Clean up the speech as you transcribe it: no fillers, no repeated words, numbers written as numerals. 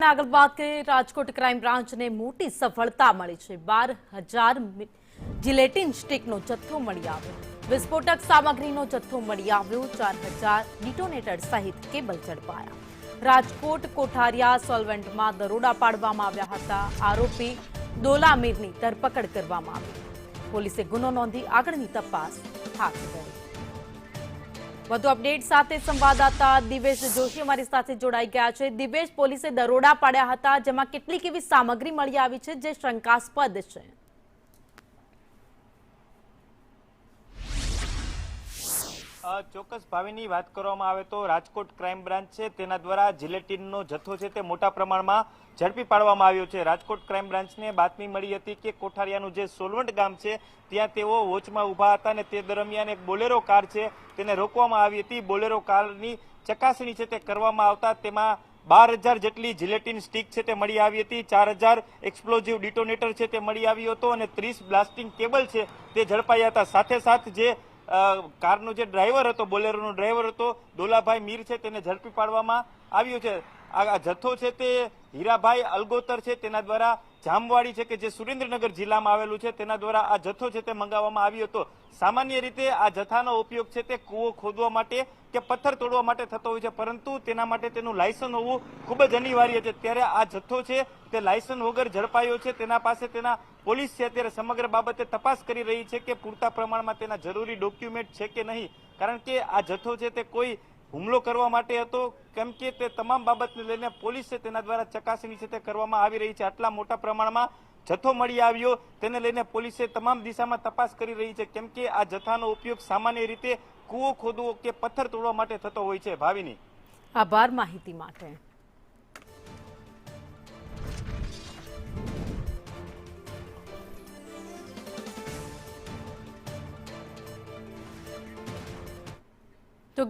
આગળ વાત કરીએ રાજકોટ ક્રાઇમ બ્રાન્ચને મોટી સફળતા મળી છે। 12,000 જિલેટીન સ્ટિકનો જથ્થો મળી આવ્યો। વિસ્ફોટક સામગ્રીનો જથ્થો મળી આવ્યો। 4,000 ડિટોનેટર સહિત કેબલ ઝડપાયા। રાજકોટ કોઠારિયા સોલ્વન્ટમાં દરોડા પાડવામાં આવ્યા હતા। આરોપી દોલા મીરની ધરપકડ કરવામાં આવી। પોલીસે ગુનો નોંધી આગળની તપાસ હાથ ધરી। વધુ અપડેટ સાથે સંવાદદાતા દિવેશ જોશી અમારી સાથે જોડાઈ ગયા છે। દિવેશ, પોલીસે દરોડા પાડ્યા હતા, જેમાં કેટલીક એવી સામગ્રી મળી આવી છે જે શંકાસ્પદ છે। ચોક્કસ ભાવિની વાત કરવામાં આવે તો રાજકોટ ક્રાઇમ બ્રાન્ચ છે તેના દ્વારા જિલેટીનનો જથ્થો છે તે મોટા પ્રમાણમાં ઝડપી પાડવામાં આવ્યો છે। રાજકોટ ક્રાઇમ બ્રાન્ચને બાતમી મળી હતી કે કોઠારિયાનું જે સોલવન્ટ ગામ છે ત્યાં તેઓ વોચમાં ઊભા હતા અને તે દરમિયાન એક બોલેરો કાર છે તેને રોકવામાં આવી હતી। બોલેરો કારની ચકાસણી છે તે કરવામાં આવતા તેમાં 12,000 જેટલી જિલેટીન સ્ટિક છે તે મળી આવી હતી। 4,000 એક્સપ્લોઝિવ ડિટોનેટર છે તે મળી આવ્યો હતો અને 30 બ્લાસ્ટિંગ કેબલ છે તે ઝડપાયા હતા। સાથે સાથ જે કારનો જે ડ્રાઈવર હતો, બોલેરોનો ડ્રાઈવર હતો દોલાભાઈ મીર છે તેને ઝડપી પાડવામાં આવ્યો છે। આ જથ્થો છે તે હીરાભાઈ અલગોતર છે તેના દ્વારા જામવાડી છે કે જે સુરેન્દ્રનગર જિલ્લામાં આવેલું છે તેના દ્વારા આ જથ્થો છે તે મંગાવવામાં આવ્યો હતો। સામાન્ય રીતે આ જથ્થાનો ઉપયોગ છે તે કૂવો ખોદવા માટે કે પથ્થર તોડવા માટે થતો હોય છે, પરંતુ તેના માટે તેનું લાયસન્સ હોવું ખૂબ જ અનિવાર્ય છે। ત્યારે આ જથ્થો છે તે લાયસન્સ વગર ઝડપાયો છે। તેના પાસે તેના પોલીસ છે અત્યારે સમગ્ર બાબતે તપાસ કરી રહી છે કે પૂરતા પ્રમાણમાં તેના જરૂરી ડોક્યુમેન્ટ છે કે નહીં, કારણ કે આ જથ્થો છે તે કોઈ હુમલો કરવા માટે હતો, કેમ કે તે તમામ બાબતને લઈને પોલીસ છે તેના દ્વારા ચકાસણી છે તે કરવામાં આવી રહી છે। આટલા મોટા પ્રમાણમાં જથ્થો મળી આવ્યો તેને લઈને પોલીસે તમામ દિશામાં તપાસ કરી રહી છે, કેમ કે આ જથ્થાનો ઉપયોગ સામાન્ય રીતે કૂવો ખોદવો કે પથ્થર તોડવા માટે થતો હોય છે। ભાવિની, આભાર માહિતી માટે। તો